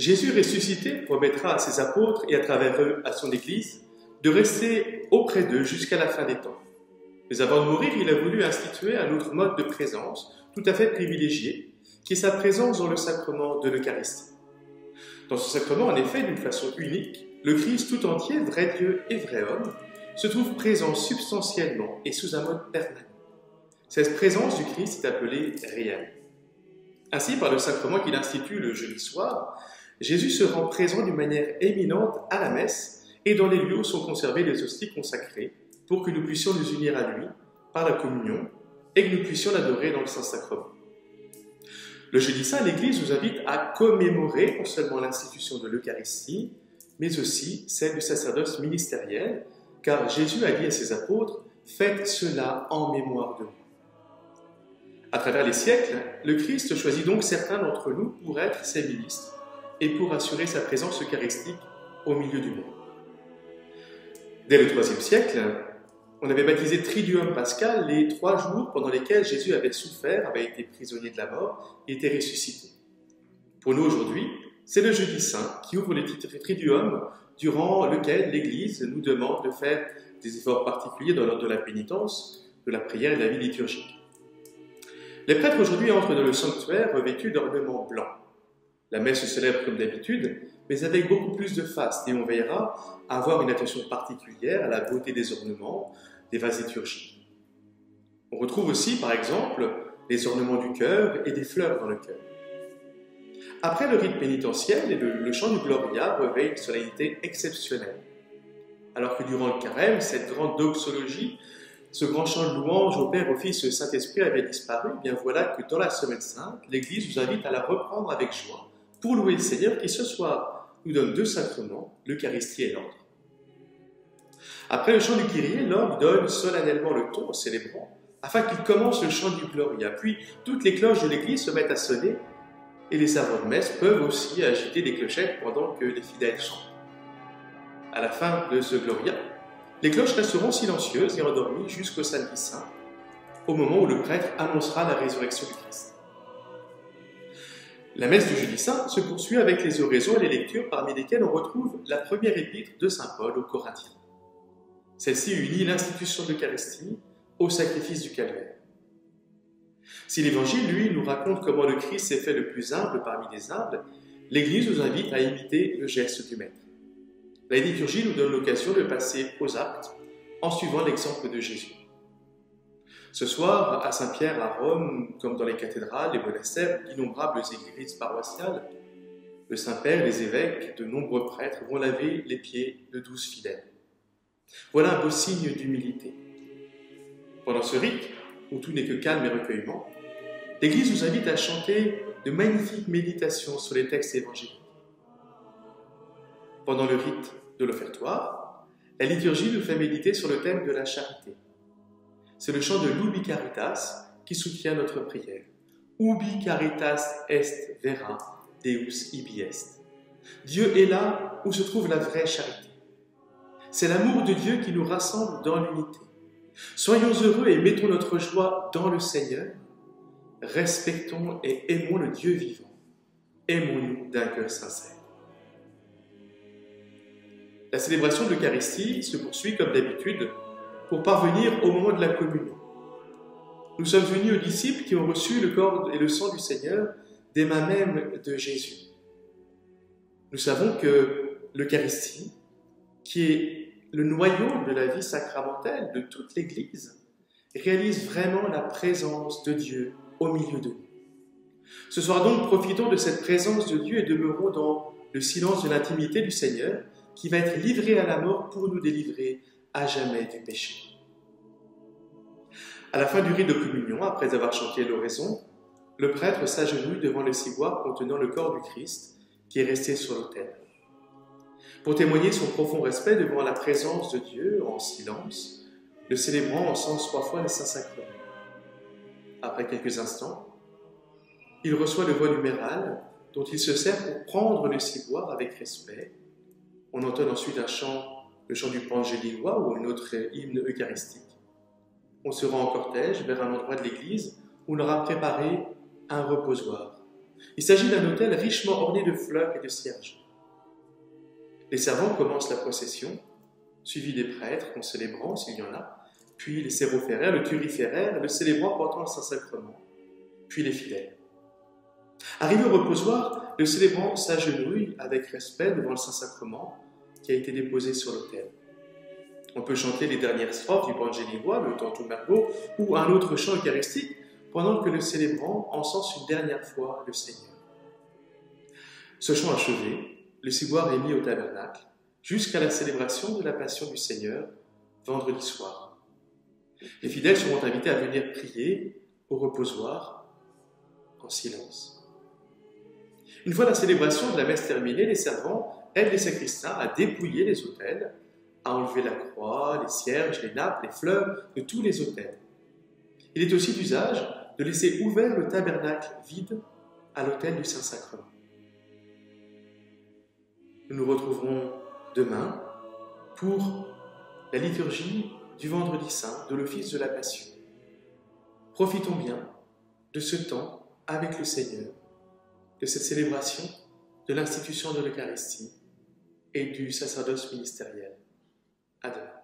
Jésus ressuscité promettra à ses apôtres et à travers eux à son Église de rester auprès d'eux jusqu'à la fin des temps. Mais avant de mourir, il a voulu instituer un autre mode de présence tout à fait privilégié, qui est sa présence dans le sacrement de l'Eucharistie. Dans ce sacrement, en effet, d'une façon unique, le Christ tout entier, vrai Dieu et vrai homme, se trouve présent substantiellement et sous un mode permanent. Cette présence du Christ est appelée réelle. Ainsi, par le sacrement qu'il institue le jeudi soir, Jésus se rend présent d'une manière éminente à la messe et dans les lieux où sont conservées les hosties consacrées pour que nous puissions nous unir à lui par la communion et que nous puissions l'adorer dans le Saint-Sacrement. Le jeudi saint, l'Église nous invite à commémorer non seulement l'institution de l'Eucharistie, mais aussi celle du sacerdoce ministériel, car Jésus a dit à ses apôtres « Faites cela en mémoire de moi ». À travers les siècles, le Christ choisit donc certains d'entre nous pour être ses ministres et pour assurer sa présence eucharistique au milieu du monde. Dès le IIIe siècle, on avait baptisé Triduum Pascal les 3 jours pendant lesquels Jésus avait souffert, avait été prisonnier de la mort et était ressuscité. Pour nous aujourd'hui, c'est le jeudi saint qui ouvre le titre Triduum durant lequel l'Église nous demande de faire des efforts particuliers dans l'ordre de la pénitence, de la prière et de la vie liturgique. Les prêtres aujourd'hui entrent dans le sanctuaire revêtus d'ornements blancs. La messe se célèbre comme d'habitude, mais avec beaucoup plus de faste, et on veillera à avoir une attention particulière à la beauté des ornements, des vases liturgiques. On retrouve aussi, par exemple, les ornements du cœur et des fleurs dans le cœur. Après le rite pénitentiel, le chant du Gloria revêt une solennité exceptionnelle. Alors que durant le carême, cette grande doxologie, ce grand chant de louange au Père, au Fils et au Saint-Esprit avait disparu, bien voilà que dans la Semaine Sainte, l'Église nous invite à la reprendre avec joie pour louer le Seigneur qui ce soir nous donne 2 sacrements, l'Eucharistie et l'ordre. Après le chant du Kyrie, l'orgue donne solennellement le ton au célébrant afin qu'il commence le chant du Gloria. Puis toutes les cloches de l'Église se mettent à sonner et les servants de messe peuvent aussi agiter des clochettes pendant que les fidèles chantent. À la fin de ce Gloria, les cloches resteront silencieuses et endormies jusqu'au samedi saint, au moment où le prêtre annoncera la résurrection du Christ. La messe du jeudi saint se poursuit avec les oraisons et les lectures parmi lesquelles on retrouve la première épître de saint Paul aux Corinthiens. Celle-ci unit l'institution de l'Eucharistie au sacrifice du calvaire. Si l'Évangile, lui, nous raconte comment le Christ s'est fait le plus humble parmi les humbles, l'Église nous invite à imiter le geste du Maître. La liturgie nous donne l'occasion de passer aux actes en suivant l'exemple de Jésus. Ce soir, à Saint-Pierre, à Rome, comme dans les cathédrales, les monastères, d'innombrables églises paroissiales, le Saint-Père, les évêques, de nombreux prêtres vont laver les pieds de 12 fidèles. Voilà un beau signe d'humilité. Pendant ce rite, où tout n'est que calme et recueillement, l'Église nous invite à chanter de magnifiques méditations sur les textes évangéliques. Pendant le rite de l'offertoire, la liturgie nous fait méditer sur le thème de la charité. C'est le chant de l'Ubi Caritas qui soutient notre prière. Ubi caritas est vera, Deus ibi est. Dieu est là où se trouve la vraie charité. C'est l'amour de Dieu qui nous rassemble dans l'unité. Soyons heureux et mettons notre joie dans le Seigneur. Respectons et aimons le Dieu vivant. Aimons-nous d'un cœur sincère. La célébration de l'Eucharistie se poursuit comme d'habitude pour parvenir au moment de la communion. Nous sommes unis aux disciples qui ont reçu le corps et le sang du Seigneur des mains mêmes de Jésus. Nous savons que l'Eucharistie, qui est le noyau de la vie sacramentelle de toute l'Église, réalise vraiment la présence de Dieu au milieu de nous. Ce soir donc, profitons de cette présence de Dieu et demeurons dans le silence de l'intimité du Seigneur qui va être livré à la mort pour nous délivrer à jamais du péché. À la fin du rite de communion, après avoir chanté l'oraison, le prêtre s'agenouille devant le ciboire contenant le corps du Christ qui est resté sur l'autel. Pour témoigner son profond respect devant la présence de Dieu en silence, le célébrant encense 3 fois le Saint-Sacrement. Après quelques instants, il reçoit le voile numéral dont il se sert pour prendre le ciboire avec respect. On entonne ensuite un chant, le chant du Pangéliquois ou un autre hymne eucharistique. On se rend en cortège vers un endroit de l'église où on aura préparé un reposoir. Il s'agit d'un autel richement orné de fleurs et de cierges. Les servants commencent la procession, suivis des prêtres, concélébrants s'il y en a, puis les sérophéraires, le turiféraire, le célébrant portant le Saint-Sacrement, puis les fidèles. Arrivé au reposoir, le célébrant s'agenouille avec respect devant le Saint-Sacrement qui a été déposé sur l'autel. On peut chanter les dernières strophes du Vangélivois, le Tantum ergo, ou un autre chant eucharistique, pendant que le célébrant encense une dernière fois le Seigneur. Ce chant achevé, le ciboire est mis au tabernacle, jusqu'à la célébration de la Passion du Seigneur, vendredi soir. Les fidèles seront invités à venir prier au reposoir, en silence. Une fois la célébration de la messe terminée, les servants aident les sacristains à dépouiller les autels, à enlever la croix, les cierges, les nappes, les fleurs de tous les autels. Il est aussi d'usage de laisser ouvert le tabernacle vide à l'autel du Saint-Sacrement. Nous nous retrouverons demain pour la liturgie du Vendredi Saint de l'Office de la Passion. Profitons bien de ce temps avec le Seigneur, de cette célébration, de l'institution de l'Eucharistie et du sacerdoce ministériel. À demain.